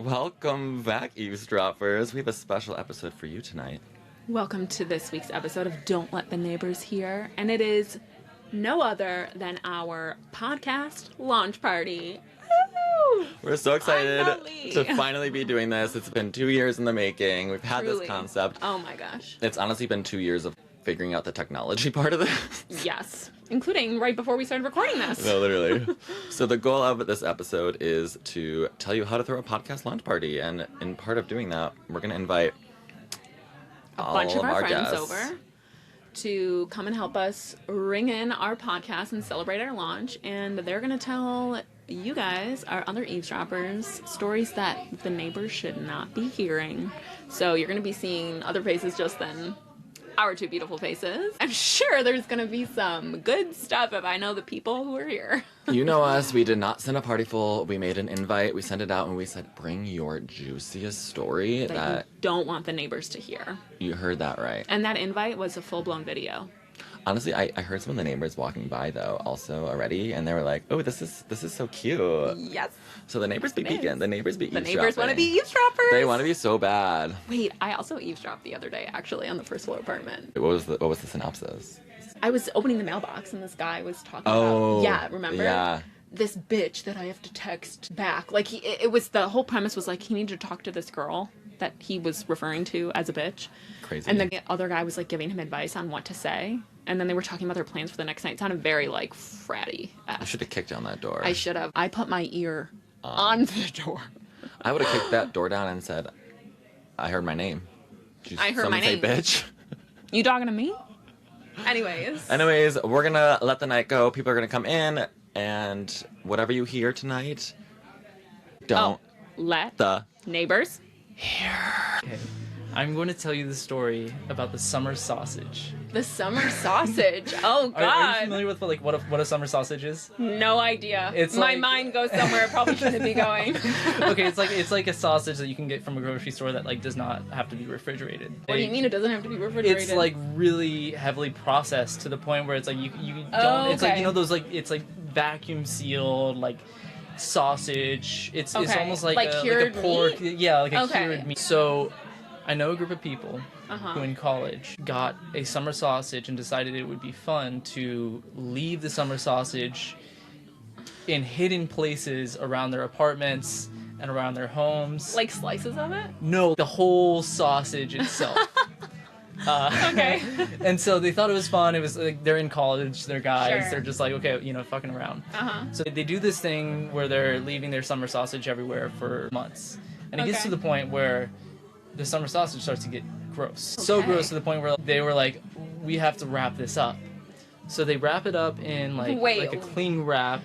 Welcome back, eavesdroppers. We have a special episode for you tonight. Welcome to this week's episode of Don't Let the Neighbors Hear, and it is no other than our podcast launch party. Woo! We're so excited to finally be doing this. It's been 2 years in the making. We've had Truly. this concept. Oh my gosh. It's honestly been 2 years of figuring out the technology part of this. Yes, including right before we started recording this. No, literally. So the goal of this episode is to tell you how to throw a podcast launch party, and in part of doing that, we're going to invite a bunch of our friends guests over to come and help us ring in our podcast and celebrate our launch, and they're going to tell you guys, our other eavesdroppers, stories that the neighbors should not be hearing. So you're going to be seeing other faces just then. Our two beautiful faces. I'm sure there's going to be some good stuff if I know the people who are here. You know us. We did not send a party full. We made an invite. We sent it out and we said, bring your juiciest story that you don't want the neighbors to hear. You heard that right. And that invite was a full-blown video. Honestly, I heard some of the neighbors walking by, though, also already, and they were like, oh, this is so cute. Yes. So the neighbors be peeking. The neighbors be eavesdropping. The neighbors want to be eavesdroppers. They want to be so bad. Wait, I also eavesdropped the other day, actually, on the first floor apartment. What was the synopsis? I was opening the mailbox, and this guy was talking about... Yeah, remember? Yeah. This bitch that I have to text back. Like, it was... The whole premise was, like, he needed to talk to this girl that he was referring to as a bitch. Crazy. And the other guy was, like, giving him advice on what to say. And then they were talking about their plans for the next night. It sounded very, like, fratty. I should have kicked down that door. I should have. I put my ear on the door. I would have kicked that door down and said, I heard my name. I heard my name. Say bitch. You talking to me? Anyways, we're going to let the night go. People are going to come in. And whatever you hear tonight, don't let the neighbors hear. Okay. I'm going to tell you the story about the summer sausage. The summer sausage. Oh God! Are you familiar with what a summer sausage is? No idea. It's my mind goes somewhere it probably shouldn't be going. Okay, it's like a sausage that you can get from a grocery store that does not have to be refrigerated. What do you mean it doesn't have to be refrigerated? It's like really heavily processed to the point where it's like you don't. Oh, It's like those it's like vacuum sealed sausage. It's almost like cured a pork. Meat? Yeah, like a cured meat. So I know a group of people who in college got a summer sausage and decided it would be fun to leave the summer sausage in hidden places around their apartments and around their homes. Like slices of it? No, the whole sausage itself. Okay. And so they thought it was fun. It was like they're in college, they're guys, Sure. they're just like, okay, fucking around. So they do this thing where they're leaving their summer sausage everywhere for months. And it gets to the point where the summer sausage starts to get gross. Okay. So gross to the point where they were like, we have to wrap this up. So they wrap it up in like a clean wrap.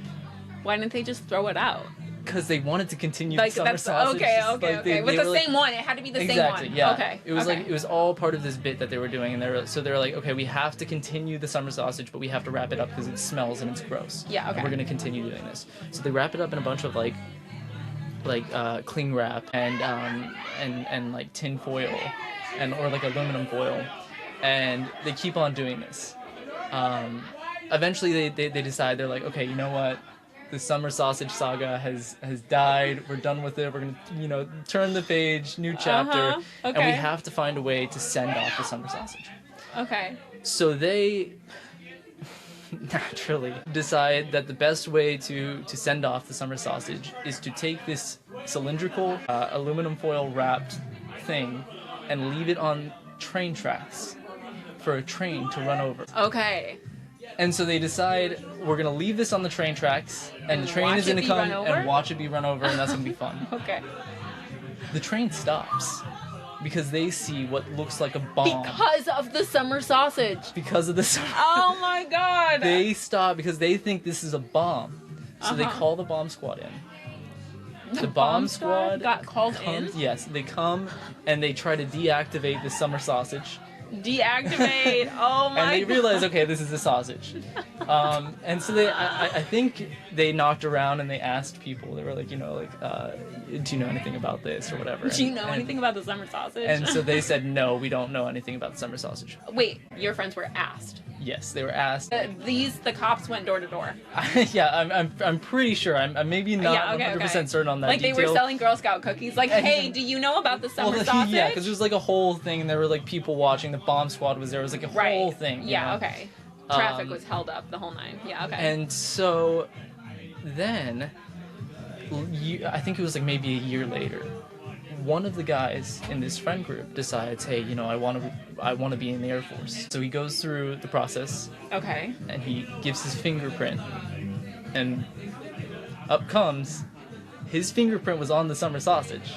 Why didn't they just throw it out? Because they wanted to continue the summer sausage. Okay. With the same one. It had to be the same one. Exactly, yeah. Okay. It was it was all part of this bit that they were doing, and they were like, okay, we have to continue the summer sausage, but we have to wrap it up because it smells and it's gross. Yeah, okay. And we're gonna continue doing this. So they wrap it up in a bunch of cling wrap and like tin foil or like aluminum foil, and they keep on doing this. Eventually they decide, they're like, okay, you know what, the summer sausage saga has died, we're done with it, we're gonna turn the page, new chapter. And we have to find a way to send off the summer sausage. Okay. So they naturally decide that the best way to send off the summer sausage is to take this cylindrical aluminum foil wrapped thing and leave it on train tracks for a train to run over. Okay. And so they decide, we're going to leave this on the train tracks, and the train is going to come and watch it be run over, and that's going to be fun. Okay. The train stops because they see what looks like a bomb. Because of the summer sausage. Because of the summer. Oh my God. They stop because they think this is a bomb. So they call the bomb squad in. The bomb squad got called in? Yes, they come and they try to deactivate the summer sausage. Deactivate. Oh my And they God. realized, okay, this is a sausage. And so I think they knocked around and they asked people. They were like, do you know anything about this or whatever? Do you know anything about the summer sausage? And so they said, no, we don't know anything about the summer sausage. Wait, your friends were asked. Yes, they were asked. The cops went door to door. Yeah, I'm pretty sure. I'm maybe not 100% certain on that Like detail. they were selling Girl Scout cookies. Like, hey, do you know about the summer sausage? Yeah, because there was like a whole thing, and there were like people watching. The bomb squad was there. It was like a whole thing. You know? Okay. Traffic was held up the whole nine. Yeah, okay. And so then, I think it was like maybe a year later, one of the guys in this friend group decides, hey, I want to be in the Air Force. So he goes through the process. Okay. And he gives his fingerprint, and up comes his fingerprint was on the summer sausage.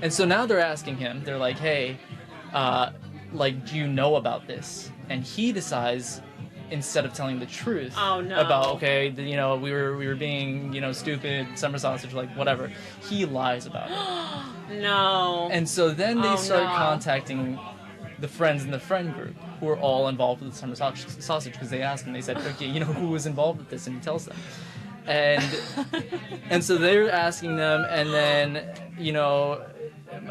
And so now they're asking him. They're like, hey, do you know about this? And he decides, instead of telling the truth about, we were being, stupid, summer sausage, like whatever, he lies about it. No. And so then they start contacting the friends in the friend group who are all involved with the summer sausage, because they asked him, they said, okay, who was involved with this? And he tells them. And so they're asking them, and then,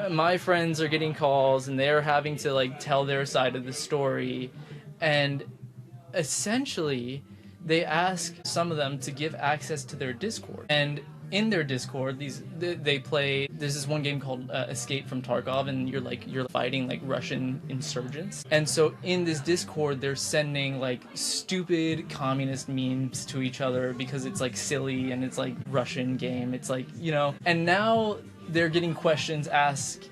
my friends are getting calls, and they're having to like tell their side of the story, and essentially they ask some of them to give access to their Discord. And in their Discord, they play. There's this one game called Escape from Tarkov, and you're fighting like Russian insurgents. And so in this Discord, they're sending like stupid communist memes to each other because it's like silly and it's like Russian game. It's like and now they're getting questions asked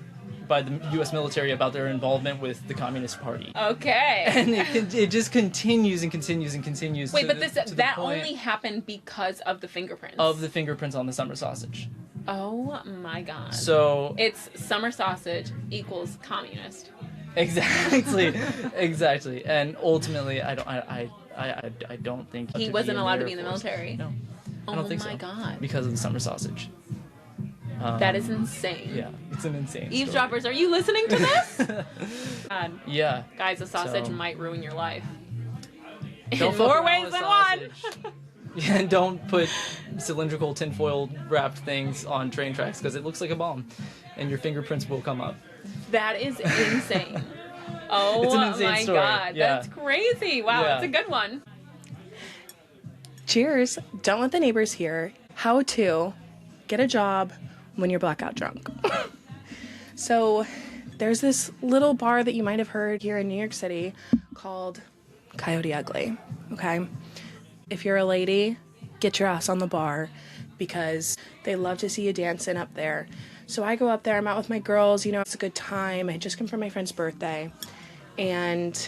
by the U.S. military about their involvement with the Communist Party. Okay. And it just continues and continues and continues. Wait, but that only happened because of the fingerprints. Of the fingerprints on the summer sausage. Oh my God. So it's summer sausage equals communist. Exactly. Exactly. And ultimately, I don't think he wasn't allowed to be in the military. No, I don't think so. Oh my God. Because of the summer sausage. That is insane. Yeah, it's an insane Eavesdroppers, are you listening to this? God. Yeah. Guys, a sausage might ruin your life. Don't in more ways than one. Yeah, and don't put cylindrical tinfoil wrapped things on train tracks because it looks like a bomb, and your fingerprints will come up. That is insane. Oh it's an insane my story. God, yeah. That's crazy. Wow, That's a good one. Cheers. Don't let the neighbors hear. How to get a job when you're blackout drunk. So there's this little bar that you might have heard here in New York City called Coyote Ugly, okay? If you're a lady, get your ass on the bar because they love to see you dancing up there. So I go up there, I'm out with my girls, it's a good time. I just come from my friend's birthday. And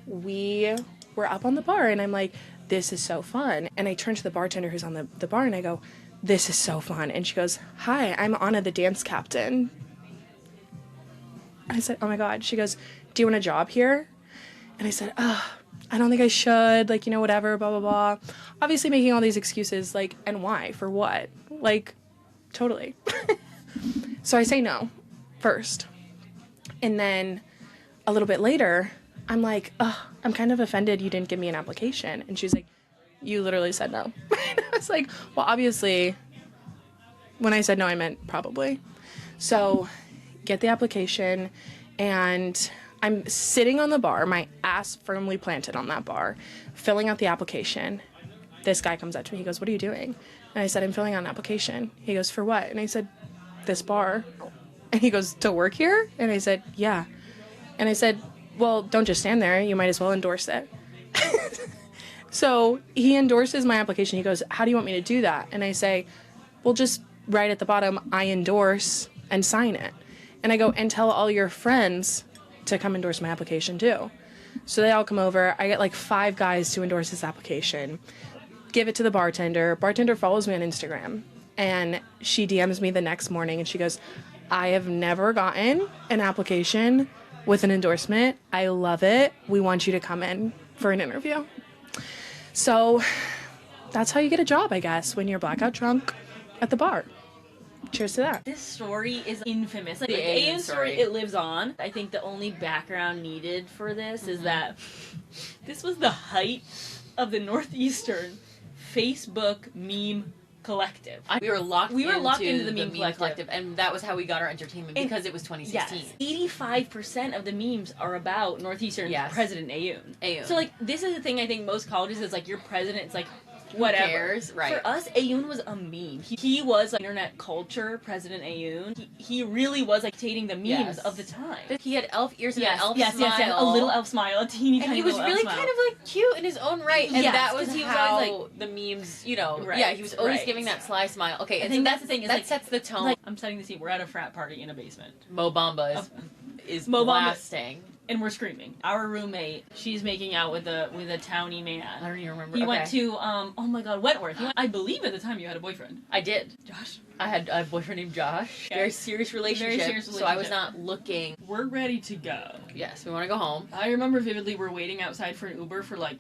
we were up on the bar and I'm like, this is so fun. And I turn to the bartender who's on the bar and I go, this is so fun. And she goes, hi, I'm Anna, the dance captain. I said, oh my God. She goes, do you want a job here? And I said, I don't think I should, whatever, blah, blah, blah. Obviously making all these excuses, and why? For what? Totally. So I say no first. And then a little bit later, I'm like, I'm kind of offended you didn't give me an application. And she's like, you literally said no. And I was like, well, obviously, when I said no, I meant probably. So get the application, and I'm sitting on the bar, my ass firmly planted on that bar, filling out the application. This guy comes up to me. He goes, what are you doing? And I said, I'm filling out an application. He goes, for what? And I said, this bar. And he goes, to work here? And I said, yeah. And I said, well, don't just stand there. You might as well endorse it. So he endorses my application. He goes, how do you want me to do that? And I say, well, just write at the bottom, I endorse, and sign it. And I go, and tell all your friends to come endorse my application too. So they all come over. I get 5 guys to endorse this application. Give it to the bartender. Bartender follows me on Instagram. And she DMs me the next morning and she goes, I have never gotten an application with an endorsement. I love it. We want you to come in for an interview. So that's how you get a job, I guess, when you're blackout drunk at the bar. Cheers to that. This story is infamous. Like, The the Aeon Aeon story, it lives on. I think the only background needed for this is that this was the height of the Northeastern Facebook meme collective. We were locked. We were locked into the meme meme collective. and that was how we got our entertainment And- because it was 2016. Yes. 85% of the memes are about Northeastern Yes. President Ayoun. Ayoun. So, like, this is the thing I think most colleges is, like, your president, it's like, whatever. cares? Right. For us, Ayoun was a meme. He was, like, internet culture, President Ayoun. He really was, like, dictating the memes Yes. of the time. He had elf ears and an elf yes, smile. a little elf smile, a teeny And tiny he was little elf really smile. kind of like cute in his own right, and Yes, that was 'cause he was how always, the memes, you know, Right, yeah, he was always right. giving that sly smile. Okay, I and think so that's the thing, is, that like- sets the tone. Like, I'm setting the scene. We're at a frat party in a basement. Mo Bamba is Mo Bamba- blasting. And we're screaming. Our roommate, she's making out with a townie man. I don't even remember. He Okay. went to oh my god, Wentworth. I believe at the time you had a boyfriend. I did. Josh. I had a boyfriend named Josh. Okay. Very serious relationship. serious So I was relationship. not looking. We're ready to go. Yes, we want to go home. I remember vividly we're waiting outside for an Uber for like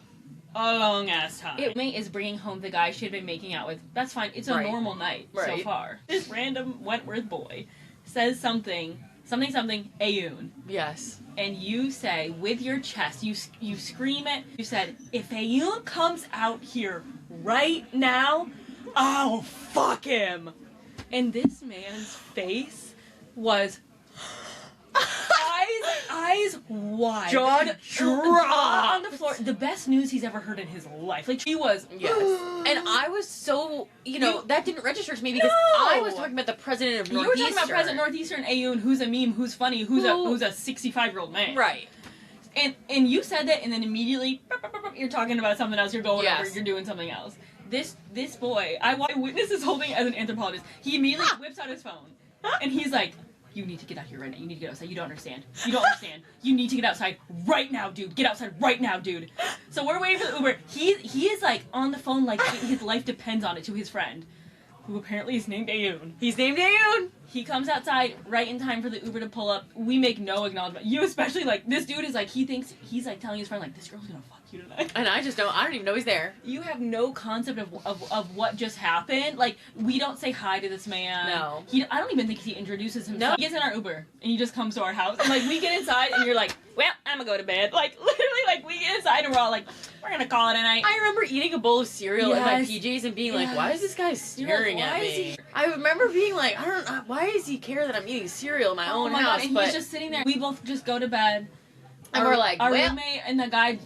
a long ass time. Roommate is bringing home the guy she had been making out with. That's fine. It's a Right. normal night so Right. far. This random Wentworth boy says something Ayoun. Yes. And you say with your chest, you scream it. You said, if Ayoun comes out here right now, I'll fuck him. And this man's face was eyes wide, Jaw dropped. on the floor. The best news he's ever heard in his life. Like, he was. Yes. And I was so, that didn't register to me because No! I was talking about the president of You were Northeastern. talking about President Northeastern Ayoun, who's a meme, who's funny, who's a 65-year-old man. Right. And you said that, and then immediately you're talking about something else. You're going Yes. over. You're doing something else. This boy, I witnessed this whole thing as an anthropologist. He immediately whips out his phone, and he's like, "You need to get out here right now. You need to get outside. You don't understand. You don't understand. You need to get outside right now, dude. Get outside right now, dude." So we're waiting for the Uber. He is like on the phone, like his life depends on it, to his friend, who apparently is named Ayoun. He's named Ayoun. He comes outside right in time for the Uber to pull up. We make no acknowledgement. You especially, like, this dude is like, he's like telling his friend, like, this girl's gonna fuck you tonight. And I don't even know he's there. You have no concept of what just happened. Like, we don't say hi to this man. No. I don't even think he introduces himself. No. He gets in our Uber, and he just comes to our house. And, like, we get inside, and you're like, well, I'm gonna go to bed. Like, literally, like, we get inside, and we're all like, we're gonna call it a night. I remember eating a bowl of cereal in my Yes. PJs and being like, Yes. why is this guy staring You're like, at why is me? he- I remember being like, I don't know, why does he care that I'm eating cereal in my own my house? God, and but he's just sitting there. We both just go to bed. And we're like, our well- roommate and the guy,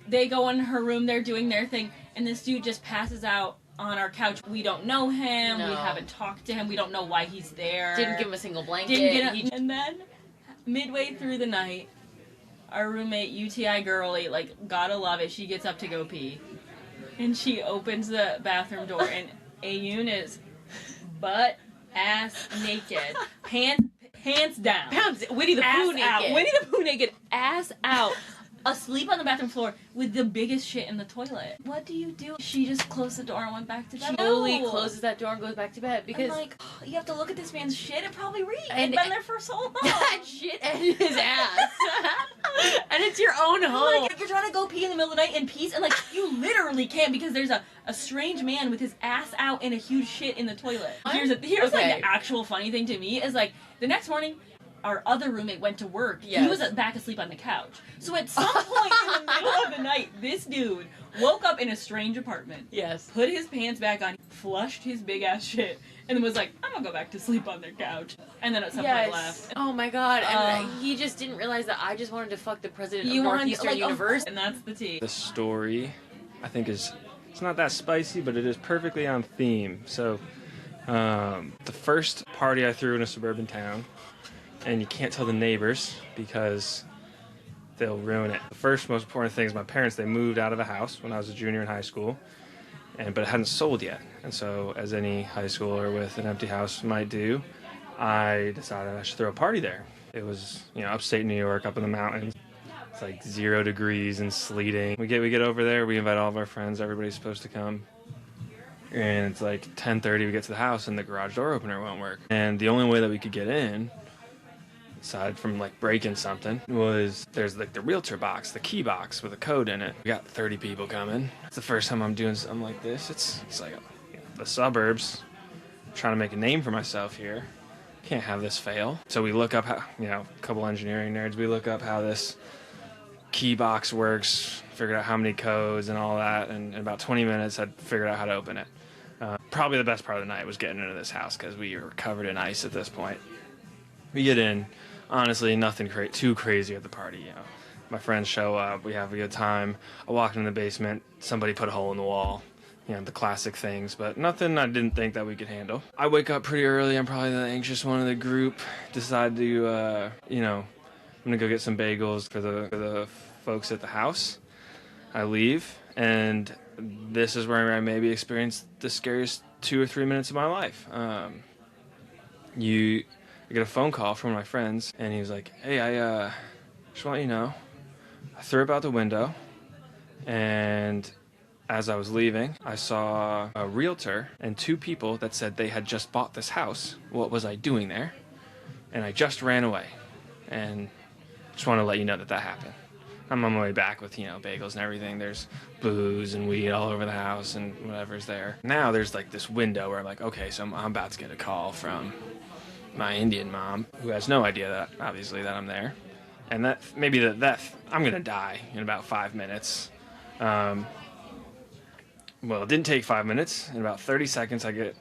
they go in her room, they're doing their thing, and this dude just passes out on our couch. We don't know him, No. we haven't talked to him, we don't know why he's there. didn't give him a single blanket. Didn't get He- and then, midway through the night, our roommate, UTI girly, like, gotta love it, she gets up to go pee. And she opens the bathroom door, and Ayoun is butt ass naked, pants down. Winnie the Pooh Ass out. naked. Winnie the Pooh naked, ass out, asleep on the bathroom floor with the biggest shit in the toilet. What do you do? She just closed the door and went back to bed. Slowly No. closes that door and goes back to bed because I'm like, oh, you have to look at this man's shit. It probably reeked. And- It's been there for so long. that shit and his ass. And it's your own home. Like, you're trying to go pee in the middle of the night in peace, and like you literally can't because there's a strange man with his ass out and a huge shit in the toilet. Here's like Okay. the actual funny thing to me is like the next morning, our other roommate went to work. Yes. He was back asleep on the couch. So at some point in the middle of the night, this dude woke up in a strange apartment. Yes. Put his pants back on, flushed his big ass shit, and then was like, I'm gonna go back to sleep on their couch. And then at some point left. Oh my god. And he just didn't realize that I just wanted to fuck the president of Northeastern University. And that's the tea. The story, I think, it's not that spicy, but it is perfectly on theme. So, the first party I threw in a suburban town, and you can't tell the neighbors because they'll ruin it. The first most important thing is my parents, they moved out of a house when I was a junior in high school, but it hadn't sold yet. And so, as any high schooler with an empty house might do, I decided I should throw a party there. It was, upstate New York, up in the mountains. It's like 0 degrees and sleeting. We get over there, we invite all of our friends, everybody's supposed to come. And it's like 10:30, we get to the house and the garage door opener won't work. And the only way that we could get in, aside from like breaking something, was there's like the realtor box, the key box with a code in it. We got 30 people coming. It's the first time I'm doing something like this. It's like the suburbs. trying to make a name for myself here. Can't have this fail. So we look up how, a couple engineering nerds, we look up how this key box works, figured out how many codes and all that, and in about 20 minutes I'd figured out how to open it. Probably the best part of the night was getting into this house because we were covered in ice at this point. We get in, honestly, nothing too crazy at the party, My friends show up, we have a good time. I walk in the basement, somebody put a hole in the wall. The classic things, but nothing I didn't think that we could handle. I wake up pretty early. I'm probably the anxious one of the group. Decide to, I'm gonna go get some bagels for the folks at the house. I leave, and this is where I maybe experienced the scariest 2 or 3 minutes of my life. I get a phone call from my friends, and he was like, "Hey, I just want you to know, I threw up out the window, and as I was leaving, I saw a realtor and 2 people that said they had just bought this house. What was I doing there? And I just ran away. And just want to let you know that happened." I'm on my way back with, bagels and everything. There's booze and weed all over the house and whatever's there. Now there's like this window where I'm like, okay, so I'm about to get a call from my Indian mom, who has no idea that, obviously, that I'm there. And that I'm going to die in about 5 minutes. Well, it didn't take 5 minutes. In about 30 seconds, I get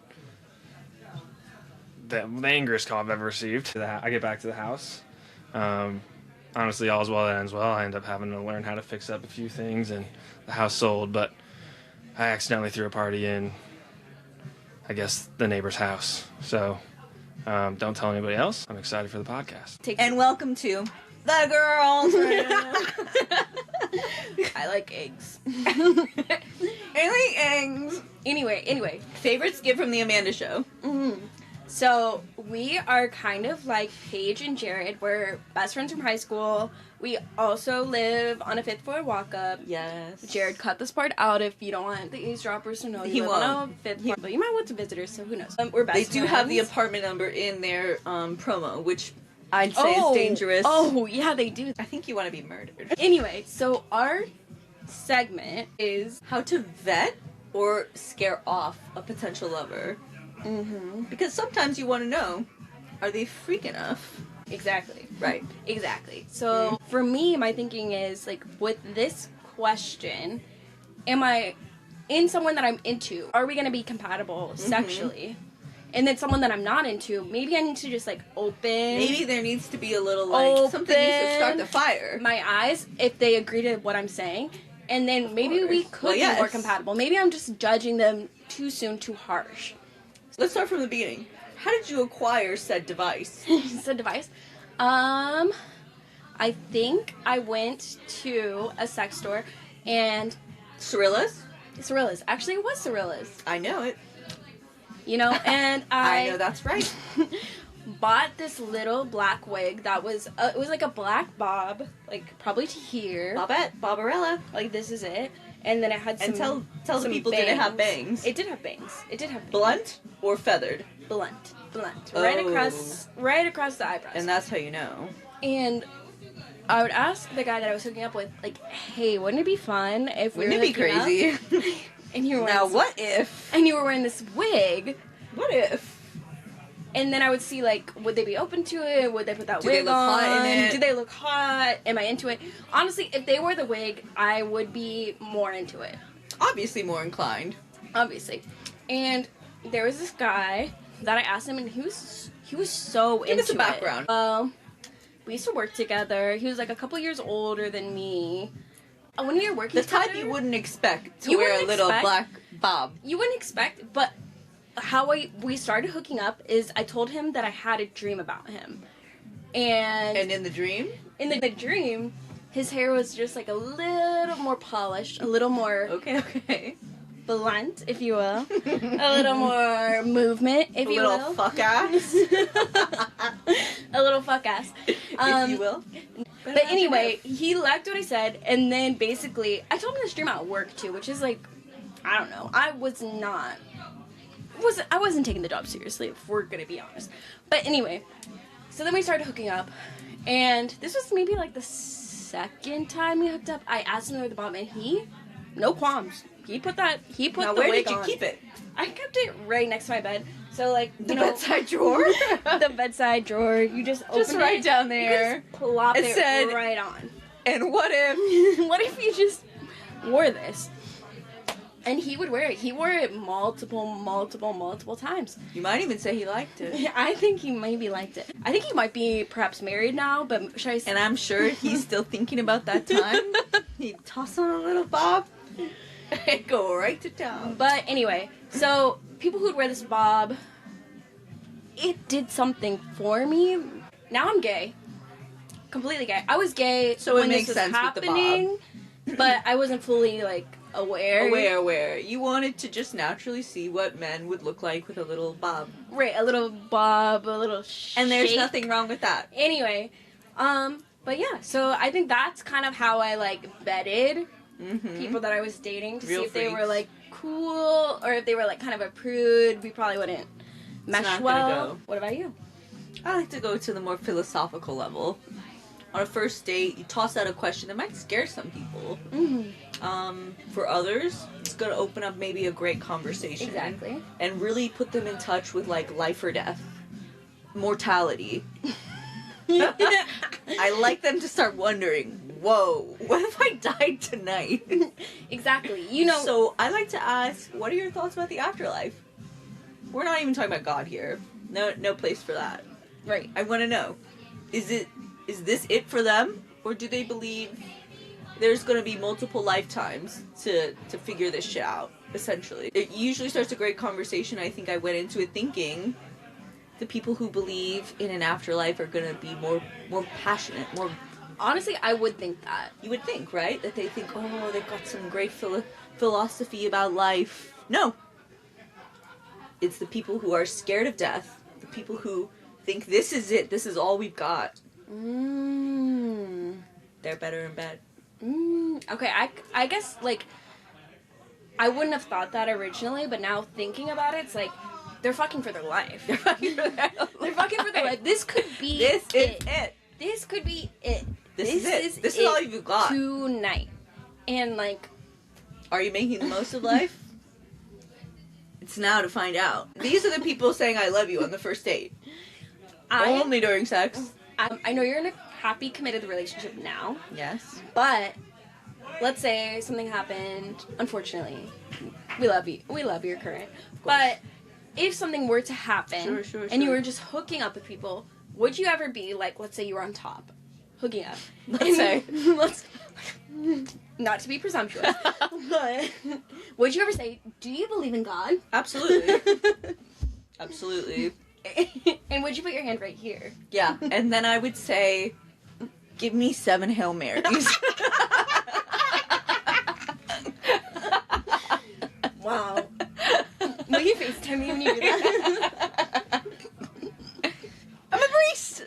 the angriest call I've ever received. I get back to the house. Honestly, all's well that ends well. I end up having to learn how to fix up a few things, and the house sold, but I accidentally threw a party in, I guess, the neighbor's house. So don't tell anybody else. I'm excited for the podcast. And welcome to The Girls. I like eggs. I like eggs. Anyway. Favorite skit from the Amanda Show? So, we are kind of like Paige and Jared. We're best friends from high school. We also live on a 5th floor walk-up. Yes. Jared, cut this part out if you don't want the eavesdroppers to know you live on a 5th floor. But you might want some visitors, so who knows. We're best friends. They do have the apartment number in their promo, which I'd say is dangerous. Oh, yeah, they do. I think you want to be murdered. Anyway, so our segment is how to vet or scare off a potential lover. Because sometimes you want to know, are they freak enough? Exactly. Right. Exactly. So for me, my thinking is, like, with this question, am I in someone that I'm into? Are we going to be compatible sexually? And then someone that I'm not into, maybe I need to just, like, open. Maybe there needs to be a little, like, something needs to start the fire. My eyes, if they agree to what I'm saying. And then maybe we could be more compatible. Maybe I'm just judging them too soon, too harsh. Let's start from the beginning. How did you acquire said device? Said device? I think I went to a sex store and... Cirilla's? Actually, it was Cirilla's. I know it. And I know that's right. bought this little black wig that was... it was like a black bob, like probably to here. Barbarella. Like, this is it. And then it had some... And tell the people, did it have bangs? It did have bangs. Blunt or feathered? Blunt. Oh. Right across the eyebrows. And that's how you know. And I would ask the guy that I was hooking up with, like, hey, wouldn't it be fun if we were Wouldn't it be crazy? And you were what if? And you were wearing this wig. What if? And then I would see, like, would they be open to it? Would they put that wig on? Hot in it? Do they look hot? Am I into it? Honestly, if they wore the wig, I would be more into it. Obviously more inclined. Obviously. And there was this guy that I asked him, and he was so into it. Give us a background. We used to work together. He was, like, a couple years older than me. When we were working together... The type you wouldn't expect to wear a little black bob. You wouldn't expect, but... How we started hooking up is I told him that I had a dream about him. And in the dream? In the dream, his hair was just like a little more polished, a little more... Okay. Blunt, if you will. A little more movement, if you will. A little fuck ass. A little fuck ass. If you will. But anyway, he liked what I said, and then basically, I told him this dream at work too, which is like, I don't know. I wasn't taking the job seriously, if we're gonna be honest. But anyway, so then we started hooking up, and this was maybe like the second time we hooked up. I asked him where the bomb, and he, no qualms. He put the where wig did you on. keep it? I kept it right next to my bed. So like The bedside drawer? the bedside drawer. You just open Just right it, down you there. just plop It it said- right on. And what if... What if you just wore this? And he would wear it. He wore it multiple times. You might even say he liked it. I think he maybe liked it. I think he might be perhaps married now, but should I say? And I'm sure he's still thinking about that time. He'd toss on a little bob and go right to town. But anyway, so people who'd wear this bob, it did something for me. Now I'm gay. Completely gay. I was gay So it when makes this was sense with the bob. happening, but I wasn't fully like aware. Aware. You wanted to just naturally see what men would look like with a little bob. Right, a little bob, a little And there's shake. nothing wrong with that. Anyway, but yeah, so I think that's kind of how I like vetted people that I was dating to Real see if they freaks. were like cool or if they were like kind of a prude. We probably wouldn't mesh not gonna well. go. What about you? I like to go to the more philosophical level. On a first date, you toss out a question that might scare some people. For others, it's going to open up maybe a great conversation. Exactly. And really put them in touch with, like, life or death. Mortality. I like them to start wondering, whoa, what if I died tonight? Exactly. You know. So I like to ask, what are your thoughts about the afterlife? We're not even talking about God here. No place for that. Right. I want to know, is this it for them, or do they believe there's going to be multiple lifetimes to figure this shit out? Essentially, it usually starts a great conversation. I think I went into it thinking the people who believe in an afterlife are going to be more passionate, more. Honestly, I would think that. You would think, right? That they think, oh, they've got some great philosophy about life. No. It's the people who are scared of death, the people who think this is it, this is all we've got. They're better in bed. Okay, I guess, like, I wouldn't have thought that originally, but now thinking about it, it's like, they're fucking for their life. They're fucking for their life. This could be This is it. This could be it. This is it. This is all you've got. Tonight. And, like... Are you making the most of life? It's now to find out. These are the people saying I love you on the first date. Only during sex. I know you're in a happy, committed relationship now. Yes. But let's say something happened. Unfortunately, we love you. We love your current. But if something were to happen, and you were just hooking up with people, would you ever be like, let's say you were on top, hooking up? Let's not to be presumptuous, but would you ever say, "Do you believe in God?" Absolutely. Absolutely. And would you put your hand right here? Yeah, and then I would say, give me 7 Hail Marys. Wow. Will you FaceTime me when you do that? I'm a priest!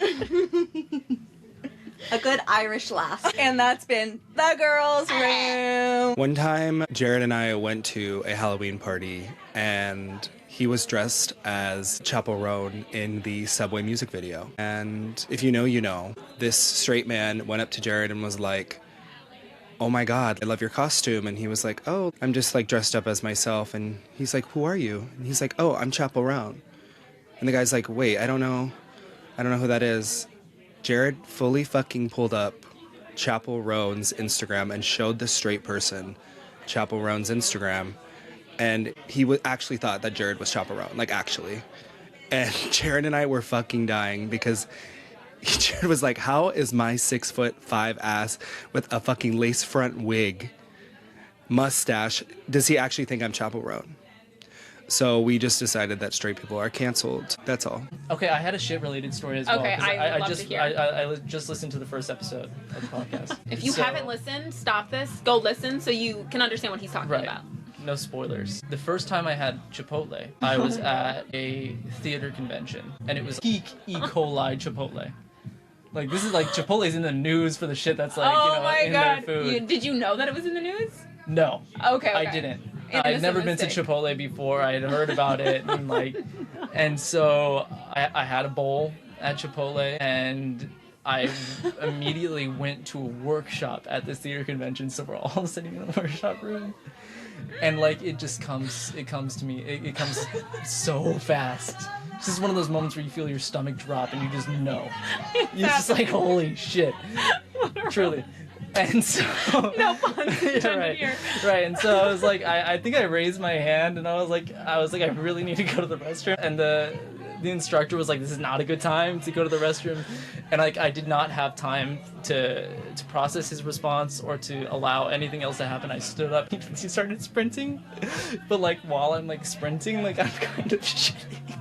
A good Irish laugh. And that's been the girls' room. One time, Jared and I went to a Halloween party, and he was dressed as Chaperone in the Subway music video. And if you know, you know. This straight man went up to Jared and was like, "Oh my God, I love your costume." And he was like, "Oh, I'm just like dressed up as myself." And he's like, "Who are you?" And he's like, "Oh, I'm Chaperone." And the guy's like, "Wait, I don't know who that is." Jared fully fucking pulled up Chaperone's Instagram and showed the straight person Chaperone's Instagram. And he actually thought that Jared was Chaperone, like actually. And Jared and I were fucking dying because Jared was like, "How is my 6'5" ass with a fucking lace front wig, mustache, does he actually think I'm Chaperone?" So we just decided that straight people are canceled. That's all. Okay, I had a shit-related story as well. Okay, 'cause I would love just, to hear. I just listened to the first episode of the podcast. If you haven't listened, stop this, go listen so you can understand what he's talking Right. about. No spoilers. The first time I had Chipotle, I was at a theater convention, and it was peak E. coli Chipotle. Like, this is like, Chipotle's in the news for the shit that's like, in their food. Did you know that it was in the news? No. Okay. I didn't. I'd never been to Chipotle before. I had heard about it, and so I had a bowl at Chipotle, and I immediately went to a workshop at this theater convention. So we're all sitting in a workshop room, and like it comes to me. It comes so fast. It's just one of those moments where you feel your stomach drop and you just know. You're just like, holy shit. Truly. And so no pun intended here. Right. And so I was like, I think I raised my hand and I was like, I really need to go to the restroom. And the instructor was like, this is not a good time to go to the restroom. And like I did not have time to process his response or to allow anything else to happen. I stood up. He started sprinting, but like while I'm like sprinting, like I'm kind of shitting.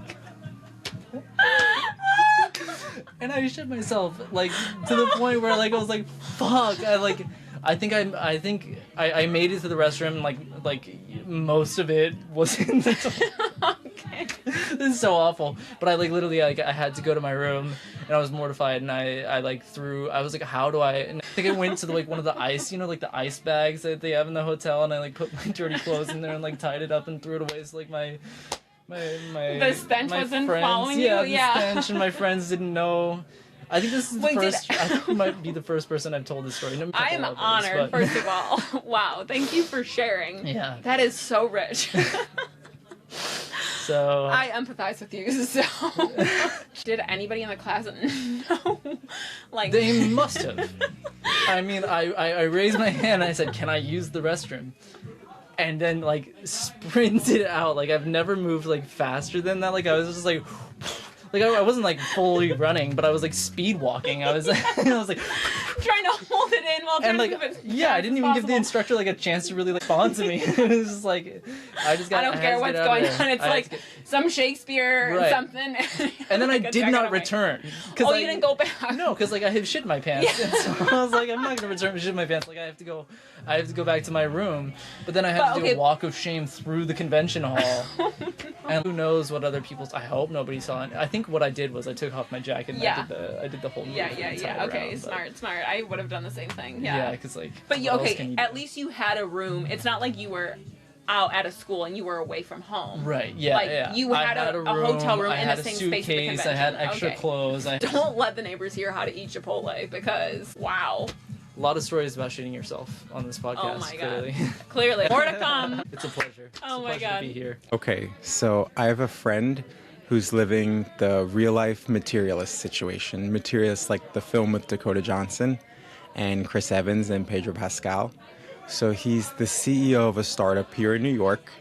And I shit myself, like, to the point where, like, I was like, fuck, I think I made it to the restroom, like, most of it was in the toilet. Okay. This is so awful. But I, like, literally, like, I had to go to my room, and I was mortified, and I was like, how do I, and I think I went to, like, one of the ice, like, the ice bags that they have in the hotel, and I, like, put my dirty clothes in there and, like, tied it up and threw it away, so, like, the stench wasn't friends, following you. The stench, and my friends didn't know. I think this is the first. I think I might be the first person I've told this story. I am honored, first of all. Wow, thank you for sharing. Yeah, that is so rich. So I empathize with you. So did anybody in the class know? Like they must have. I mean, I raised my hand and I said, "Can I use the restroom?" And then, like, sprinted out. Like, I've never moved, like, faster than that. Like, I was just, like... Like, I wasn't, like, fully running, but I was, like, speed walking. I was like... Trying to hold it in while trying to move it. Yeah, I didn't even give the instructor, like, a chance to really, like, respond to me. It was just, like... I don't care what's going on. It's, like, some Shakespeare or something. And then I did not return. Oh, you didn't go back? No, because, like, I had shit in my pants. Yeah. And so I was like, I'm not going to return shit in my pants. Like, I have to go back to my room. But then I had to do a walk of shame through the convention hall. And who knows what other people's... I hope nobody saw it. I think what I did was I took off my jacket and I did the whole move. Yeah. Okay, smart. I would have done the same thing. Yeah, because, like... But, at least you had a room. It's not like you were out at a school and you were away from home. Right, yeah, you had a hotel room in the same space for the convention. I had extra clothes. Don't let the neighbors hear how to eat Chipotle because, wow. A lot of stories about shitting yourself on this podcast. Oh my god. Clearly. More to come. It's a pleasure. Oh my god. To be here. Okay, so I have a friend who's living the real life materialist situation. Materialist like the film with Dakota Johnson and Chris Evans and Pedro Pascal. So he's the CEO of a startup here in New York,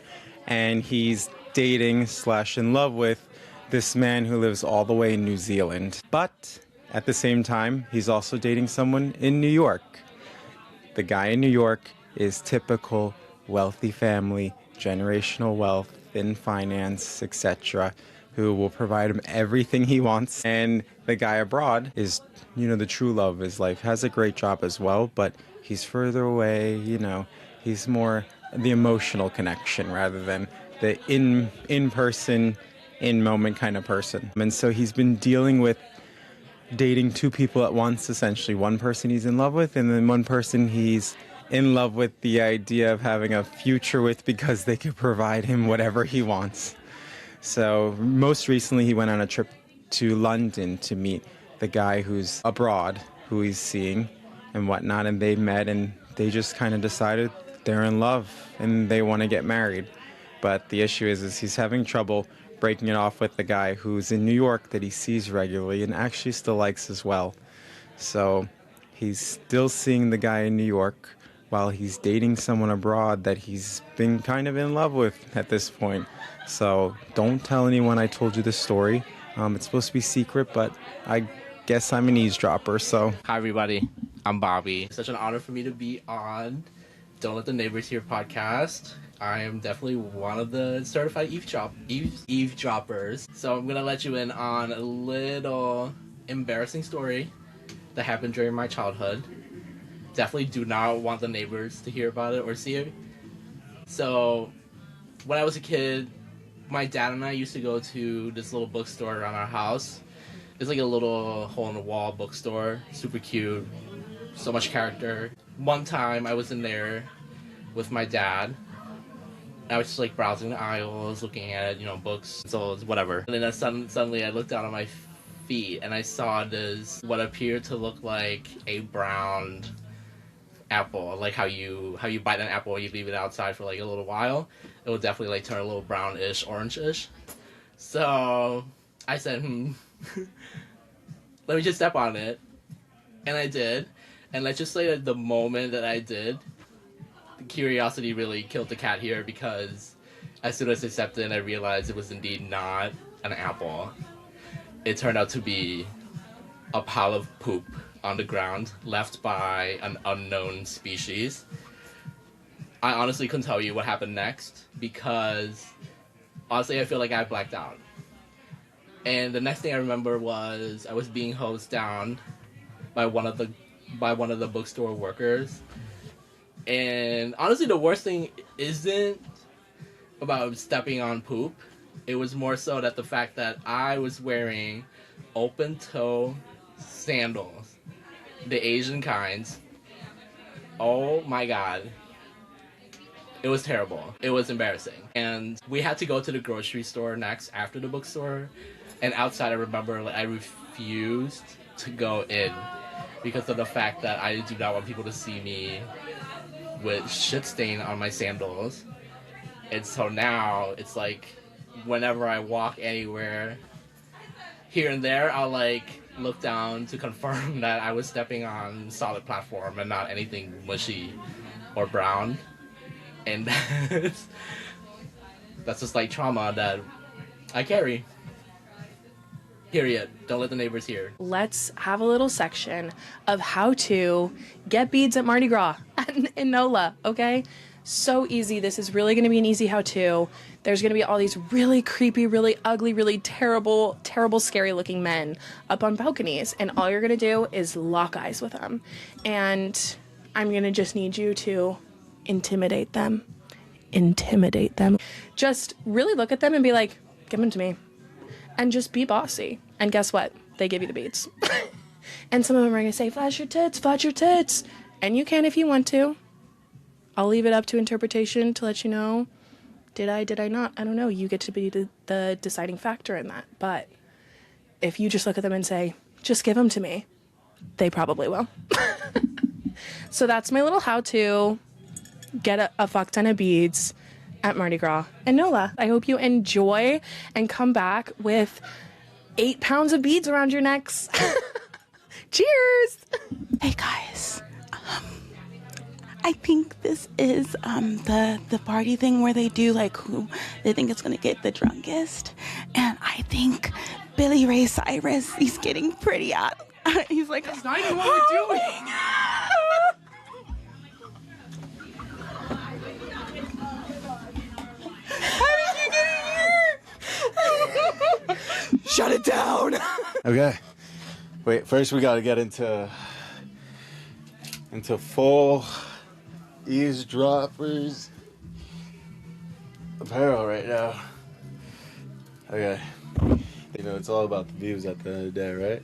and he's dating / in love with this man who lives all the way in New Zealand. But at the same time, he's also dating someone in New York. The guy in New York is typical wealthy family, generational wealth in finance, etc., who will provide him everything he wants. And the guy abroad is, the true love of his life, has a great job as well, but he's further away, he's more the emotional connection rather than the in-person, in-moment kind of person. And so he's been dealing with dating two people at once, essentially. One person he's in love with, and then one person he's in love with the idea of having a future with because they could provide him whatever he wants. So most recently he went on a trip to London to meet the guy who's abroad, who he's seeing and whatnot, and they met and they just kind of decided they're in love and they want to get married. But the issue is he's having trouble breaking it off with the guy who's in New York that he sees regularly and actually still likes as well. So he's still seeing the guy in New York while he's dating someone abroad that he's been kind of in love with at this point. So don't tell anyone I told you this story. It's supposed to be secret, but I guess I'm an eavesdropper, so... Hi, everybody. I'm Bobby. It's such an honor for me to be on Don't Let the Neighbors Hear podcast. I am definitely one of the certified eavesdroppers. So I'm going to let you in on a little embarrassing story that happened during my childhood. Definitely do not want the neighbors to hear about it or see it. So when I was a kid, my dad and I used to go to this little bookstore around our house. It's like a little hole-in-the-wall bookstore. Super cute. So much character. One time I was in there with my dad. I was just like browsing the aisles, looking at, books, so whatever. And then suddenly I looked down at my feet and I saw this, what appeared to look like a brown apple, like how you bite an apple and you leave it outside for like a little while, it will definitely like turn a little brownish, orange-ish. So I said, let me just step on it, and I did. And let's just say that the moment that I did, the curiosity really killed the cat here, because as soon as I stepped in, I realized it was indeed not an apple. It turned out to be a pile of poop on the ground left by an unknown species. I honestly couldn't tell you what happened next, because honestly I feel like I blacked out. And the next thing I remember was I was being hosed down by one of the bookstore workers. And honestly, the worst thing isn't about stepping on poop. It was more so that the fact that I was wearing open-toe sandals, the Asian kinds. Oh my god. It was terrible. It was embarrassing. And we had to go to the grocery store next after the bookstore. And outside, I remember I refused to go in because of the fact that I do not want people to see me with shit stain on my sandals. And so now it's like whenever I walk anywhere, here and there, I'll like look down to confirm that I was stepping on solid platform and not anything mushy or brown. And that's just like trauma that I carry. Period. Don't let the neighbors hear. Let's have a little section of how to get beads at Mardi Gras in NOLA, okay? So easy. This is really going to be an easy how-to. There's going to be all these really creepy, really ugly, really terrible, scary looking men up on balconies, and all you're going to do is lock eyes with them. And I'm going to just need you to intimidate them. Just really look at them and be like, give them to me. And just be bossy. And guess what? They give you the beads. And some of them are going to say, flash your tits. And you can if you want to. I'll leave it up to interpretation to let you know, did I not? I don't know. You get to be the deciding factor in that. But if you just look at them and say, just give them to me, they probably will. So that's my little how-to get a fuck ton of beads at Mardi Gras and NOLA. I hope you enjoy and come back with 8 pounds of beads around your necks. Cheers! Hey guys, I think this is the party thing where they do like who they think is gonna get the drunkest, and I think Billy Ray Cyrus, he's getting pretty out. He's like, that's not even what we're doing. Shut it down! Okay. Wait, first we gotta get into full eavesdroppers apparel right now. Okay. You know, it's all about the views at the end of the day, right?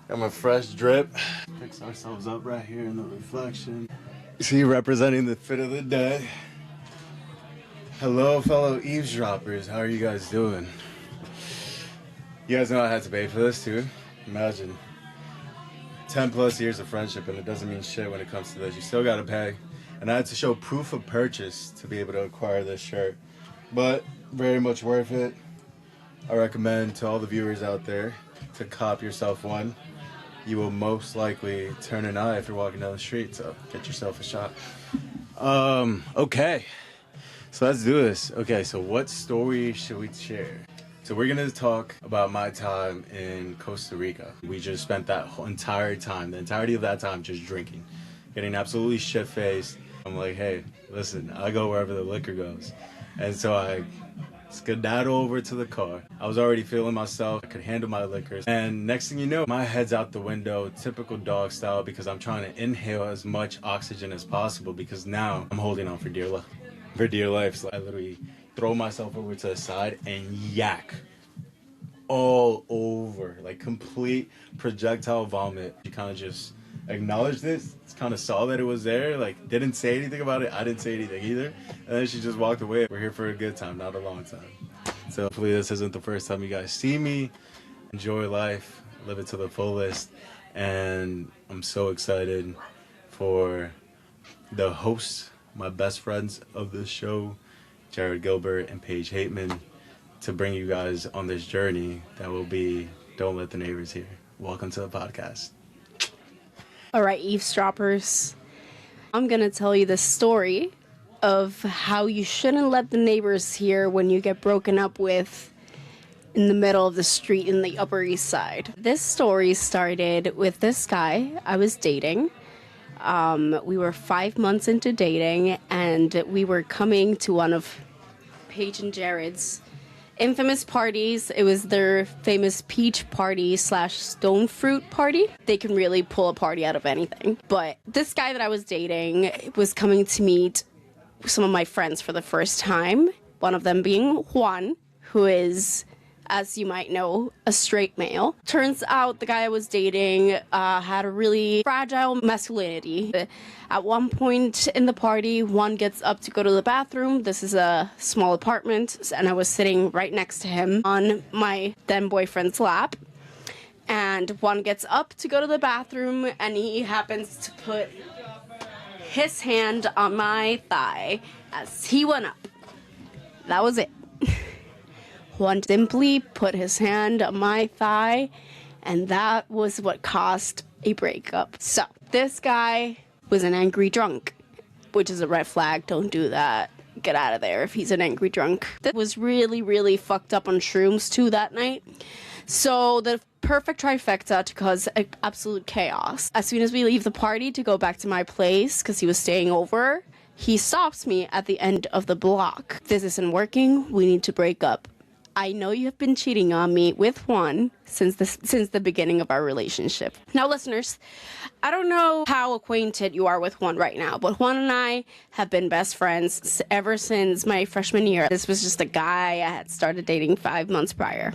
Got my fresh drip. Fix ourselves up right here in the reflection. See, representing the fit of the day. Hello, fellow eavesdroppers. How are you guys doing? You guys know I had to pay for this too. Imagine 10 plus years of friendship, and it doesn't mean shit when it comes to this. You still gotta pay. And I had to show proof of purchase to be able to acquire this shirt. But very much worth it. I recommend to all the viewers out there to cop yourself one. You will most likely turn an eye if you're walking down the street, so get yourself a shot. Okay. So let's do this. Okay, so what story should we share? So we're gonna talk about my time in Costa Rica. We just spent that whole entire time, the entirety of that time, just drinking, getting absolutely shit-faced. I'm like, hey, listen, I go wherever the liquor goes. And so I skedaddle over to the car. I was already feeling myself. I could handle my liquors. And next thing you know, my head's out the window, typical dog style, because I'm trying to inhale as much oxygen as possible, because now I'm holding on for dear life. So I literally throw myself over to the side and yak all over, like complete projectile vomit. She kind of just acknowledged this, kind of saw that it was there, like didn't say anything about it. I didn't say anything either. And then she just walked away. We're here for a good time, not a long time. So hopefully this isn't the first time you guys see me. Enjoy life, live it to the fullest. And I'm so excited for the hosts, my best friends of this show, Jared Gilbert and Paige Hateman, to bring you guys on this journey that will be Don't Let the Neighbors Hear. Welcome to the podcast. All right, eavesdroppers. I'm going to tell you the story of how you shouldn't let the neighbors hear when you get broken up with in the middle of the street in the Upper East Side. This story started with this guy I was dating. We were 5 months into dating, and we were coming to one of Paige and Jared's infamous parties. It was their famous peach party / stone fruit party. They can really pull a party out of anything. But this guy that I was dating was coming to meet some of my friends for the first time. One of them being Juan, who is, as you might know, a straight male. Turns out the guy I was dating had a really fragile masculinity. At one point in the party, Juan gets up to go to the bathroom. This is a small apartment, and I was sitting right next to him on my then boyfriend's lap. And Juan gets up to go to the bathroom, and he happens to put his hand on my thigh as he went up. That was it. Juan simply put his hand on my thigh, and that was what caused a breakup. So, this guy was an angry drunk, which is a red flag. Don't do that. Get out of there if he's an angry drunk. That was really, really fucked up on shrooms too that night. So, the perfect trifecta to cause absolute chaos. As soon as we leave the party to go back to my place, because he was staying over, he stops me at the end of the block. This isn't working. We need to break up. I know you have been cheating on me with Juan since the beginning of our relationship. Now, listeners, I don't know how acquainted you are with Juan right now, but Juan and I have been best friends ever since my freshman year. This was just a guy I had started dating 5 months prior.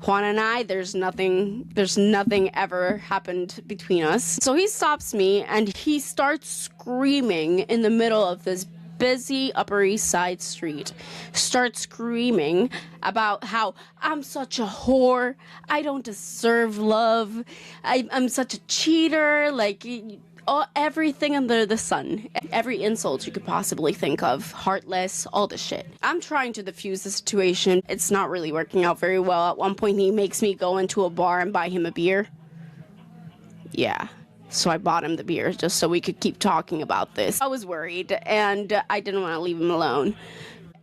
Juan and I, there's nothing ever happened between us. So he stops me and he starts screaming in the middle of this busy Upper East Side street. Starts screaming about how I'm such a whore, I don't deserve love, I'm such a cheater, like everything under the sun, every insult you could possibly think of, heartless, all this shit. I'm trying to diffuse the situation. It's not really working out very well. At one point he makes me go into a bar and buy him a beer. Yeah. So I bought him the beer just so we could keep talking about this. I was worried, and I didn't want to leave him alone.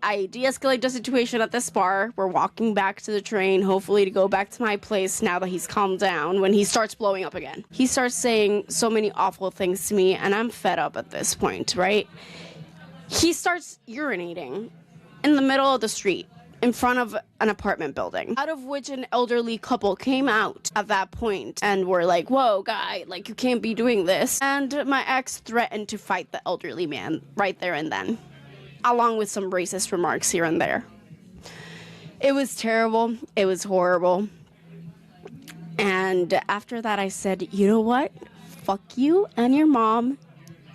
I de-escalate the situation at this bar. We're walking back to the train, hopefully to go back to my place now that he's calmed down, when he starts blowing up again. He starts saying so many awful things to me, and I'm fed up at this point, right? He starts urinating in the middle of the street, in front of an apartment building, out of which an elderly couple came out at that point and were like, whoa, guy, like, you can't be doing this. And my ex threatened to fight the elderly man right there and then, along with some racist remarks here and there. It was terrible. It was horrible. And after that, I said, you know what? Fuck you and your mom.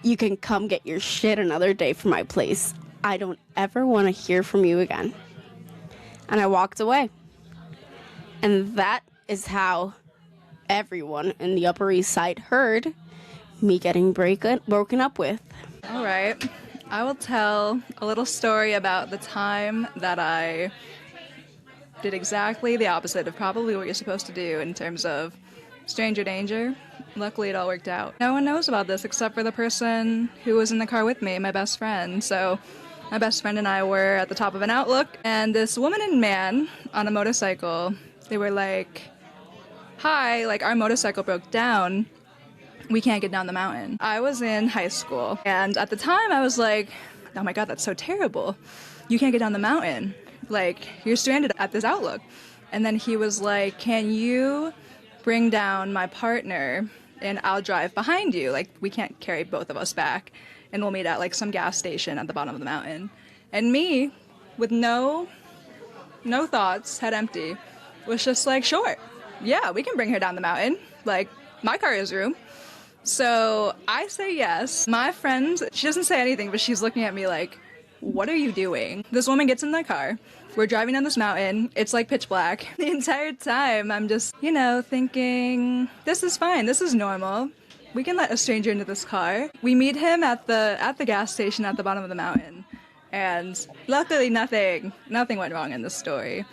You can come get your shit another day from my place. I don't ever want to hear from you again. And I walked away. And that is how everyone in the Upper East Side heard me getting broken up with. All right. I will tell a little story about the time that I did exactly the opposite of probably what you're supposed to do in terms of stranger danger. Luckily, it all worked out. No one knows about this except for the person who was in the car with me, my best friend. So my best friend and I were at the top of an outlook, and this woman and man on a motorcycle, they were like, hi, like, our motorcycle broke down. We can't get down the mountain. I was in high school, and at the time I was like, oh my God, that's so terrible. You can't get down the mountain. Like, you're stranded at this outlook. And then he was like, can you bring down my partner and I'll drive behind you? Like, we can't carry both of us back. And we'll meet at like some gas station at the bottom of the mountain. And me, with no thoughts, head empty, was just like, sure, yeah, we can bring her down the mountain. Like, my car has room. So I say yes. My friend, she doesn't say anything, but she's looking at me like, what are you doing? This woman gets in the car. We're driving down this mountain. It's like pitch black. The entire time, I'm just, thinking, this is fine. This is normal. We can let a stranger into this car. We meet him at the gas station at the bottom of the mountain. And luckily nothing went wrong in this story.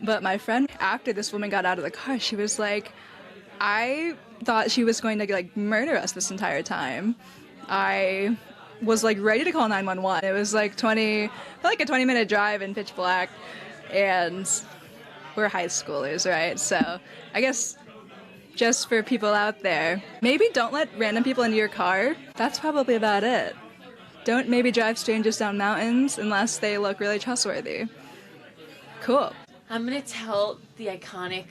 But my friend, after this woman got out of the car, she was like, I thought she was going to murder us this entire time. I was ready to call 911. It was like a 20-minute drive in pitch black, and we're high schoolers, right? So I guess just for people out there, maybe don't let random people into your car. That's probably about it. Don't maybe drive strangers down mountains unless they look really trustworthy. Cool. I'm gonna tell the iconic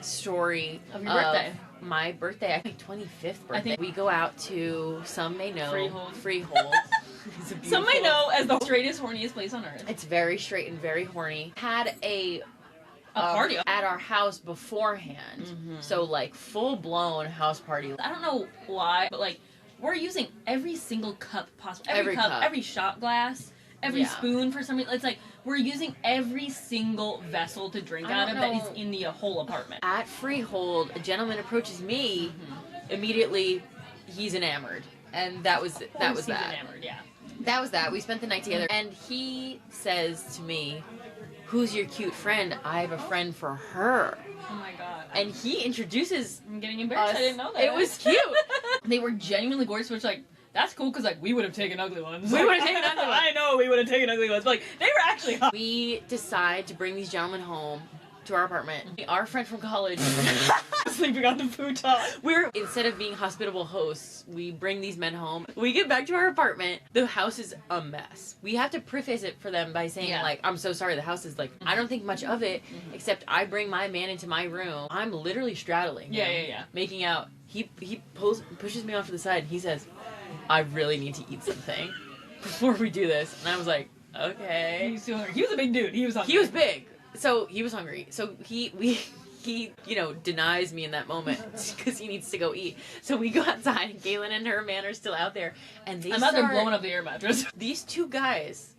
story of your birthday. My birthday, I think 25th birthday. We go out to, some may know, Freehold. Some may know as the straightest, horniest place on earth. It's very straight and very horny. Had a party at our house beforehand. Mm-hmm. So full blown house party. I don't know why, but we're using every single cup possible. Every cup, every shot glass, every spoon for some reason. It's we're using every single vessel to drink out of that is in the whole apartment. At Freehold, a gentleman approaches me. Immediately, he's enamored. And that was that. Enamored, yeah. That was that. We spent the night together. And he says to me, "Who's your cute friend? I have a friend for her." Oh my god. And he introduces I'm getting embarrassed. us. I didn't know that. It was cute. They were genuinely gorgeous, which that's cool because we would have taken ugly ones. We would have taken ugly ones. I know we would have taken ugly ones, but they were actually hot. We decide to bring these gentlemen home to our apartment. Our friend from college sleeping on the futon. Instead of being hospitable hosts, we bring these men home. We get back to our apartment. The house is a mess. We have to preface it for them by saying I'm so sorry. The house is I don't think much of it, except I bring my man into my room. I'm literally straddling him, Yeah. making out. He pushes me off to the side. He says, "I really need to eat something before we do this." And I was like, okay. He was too hungry. He was a big dude. He was hungry. He was big. So he was hungry. So he denies me in that moment because he needs to go eat. So we go outside, and Galen and her man are still out there, and I'm out there blowing up the air mattress. These two guys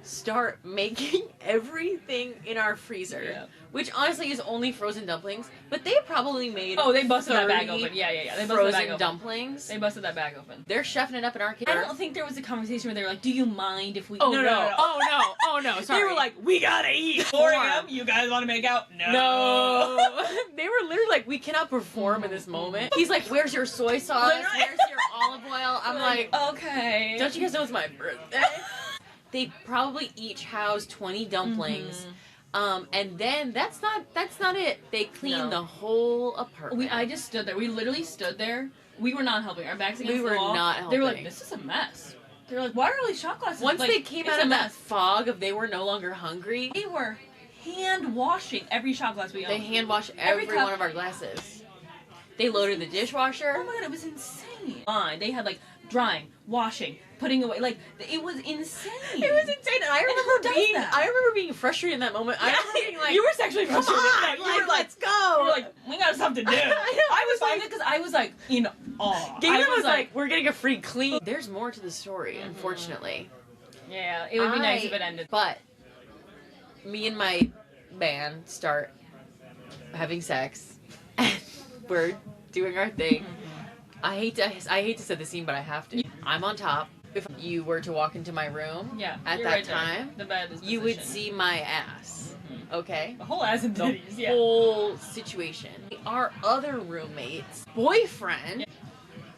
start making everything in our freezer, which honestly is only frozen dumplings, but they probably made they busted that bag open. Yeah. They busted frozen that bag open. dumplings. They busted that bag open. They're chefing it up in our kitchen. I don't think there was a conversation where they were like, "Do you mind if we?" Oh no! Oh no! Sorry. They were like, "We gotta eat." 4 a.m. You guys want to make out? No. They were literally like, "We cannot perform in this moment." He's like, "Where's your soy sauce? Literally. Where's your olive oil?" I'm like, "Okay." Don't you guys know it's my birthday? They probably each house 20 dumplings. And then that's not it. They cleaned the whole apartment. I just stood there. We literally stood there. We were not helping. Our backs against the wall. We were not helping. They were like, "This is a mess." They were like, "Why are all these shot glasses?" Once they came out of that fog of they were no longer hungry, they were hand washing every shot glass we owned. They hand washed every one of our glasses. They loaded the dishwasher. Oh my god, it was insane. They had drying, washing, putting away. It was insane. It was insane. And I remember being frustrated in that moment. I remember being like, you were sexually frustrated. You were like, let's go. You were like, we got something to do. I was fine because I was in awe. Galen was like, we're getting a free clean. There's more to the story, unfortunately. Yeah, it would be nice if it ended. But me and my man start having sex, and we're doing our thing. I hate to set the scene, but I have to. I'm on top. If you were to walk into my room at that time, the bed is you would see my ass. Okay? The whole ass and titties, The whole situation. Our other roommate's boyfriend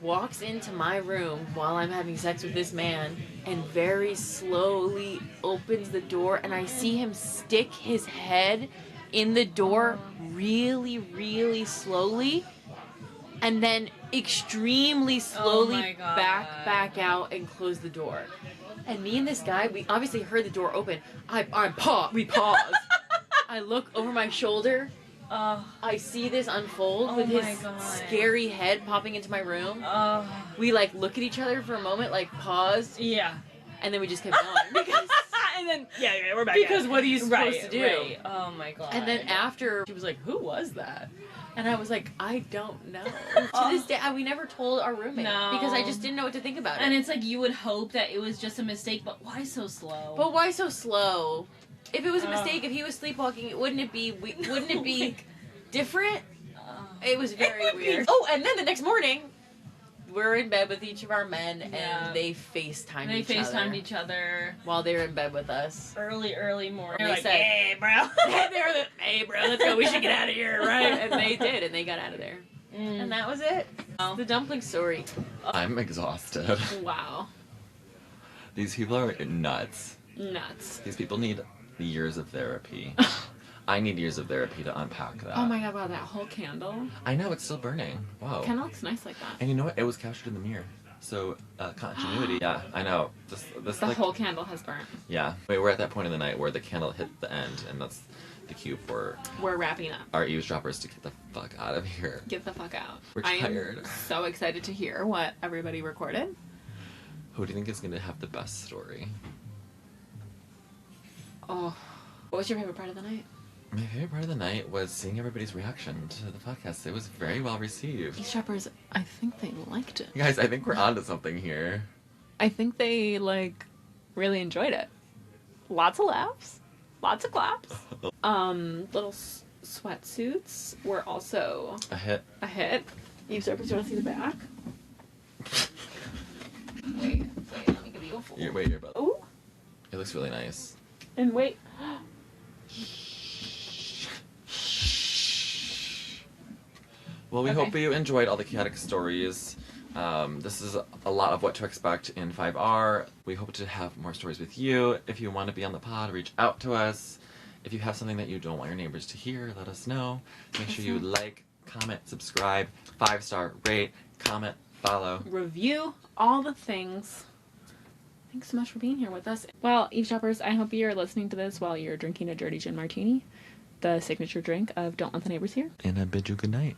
walks into my room while I'm having sex with this man and very slowly opens the door, and I see him stick his head in the door really, really slowly, and then extremely slowly back out and close the door. And me and this guy, we obviously heard the door open. We pause. I look over my shoulder. I see this unfold with his scary head popping into my room. We look at each other for a moment, paused. Yeah. And then we just kept going. Because And then we're back. Because at it. what are you supposed Right, to do? right. Oh my god. And then after, she was like, "Who was that?" And I was like, "I don't know." To this day, we never told our roommate No. because I just didn't know what to think about it. And it's like you would hope that it was just a mistake, but why so slow? But why so slow? If it was a mistake, if he was sleepwalking, wouldn't it be different? It was very weird. Oh, and then the next morning, we're in bed with each of our men, and they FaceTimed each other while they were in bed with us. Early morning. And They're they like, said, "Hey, bro." they were like, "Hey, bro, let's go. We should get out of here, right?" And they did, and they got out of there. And that was it. The dumpling story. I'm exhausted. Wow. These people are nuts. Nuts. These people need years of therapy. I need years of therapy to unpack that. Oh my god, wow, that whole candle. I know, it's still burning. Wow. Candle looks nice like that. And you know what? It was captured in the mirror. So, continuity. Yeah, I know. This The like, whole candle has burnt. Yeah. Wait, we're at that point in the night where the candle hit the end, and that's the cue for We're wrapping up. our eavesdroppers to get the fuck out of here. Get the fuck out. We're I tired. am so excited to hear what everybody recorded. Who do you think is going to have the best story? Oh, what was your favorite part of the night? My favorite part of the night was seeing everybody's reaction to the podcast. It was very well received. Eavesdroppers, I think they liked it. Guys, I think we're onto something here. I think they, really enjoyed it. Lots of laughs. Lots of claps. Little sweatsuits were also A hit. a hit. Eavesdroppers, you want to see the back? Wait, let me give you a full. Wait, you're about. Oh, It looks really nice. and wait. Well, we Okay. hope you enjoyed all the chaotic stories. This is a lot of what to expect in 5R. We hope to have more stories with you. If you want to be on the pod, reach out to us. If you have something that you don't want your neighbors to hear, let us know. Make sure you like, comment, subscribe, 5-star, rate, comment, follow. Review, all the things. Thanks so much for being here with us. Well, eavesdroppers, I hope you're listening to this while you're drinking a dirty gin martini, the signature drink of Don't Let the Neighbors Hear. And I bid you good night.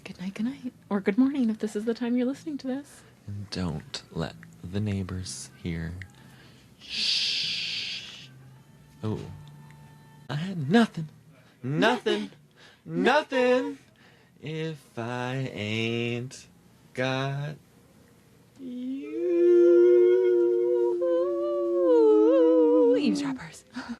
Good night, good night. Or good morning if this is the time you're listening to this. And don't let the neighbors hear. Shh. Oh. I had nothing. Nothing. If I ain't got you. Eavesdroppers.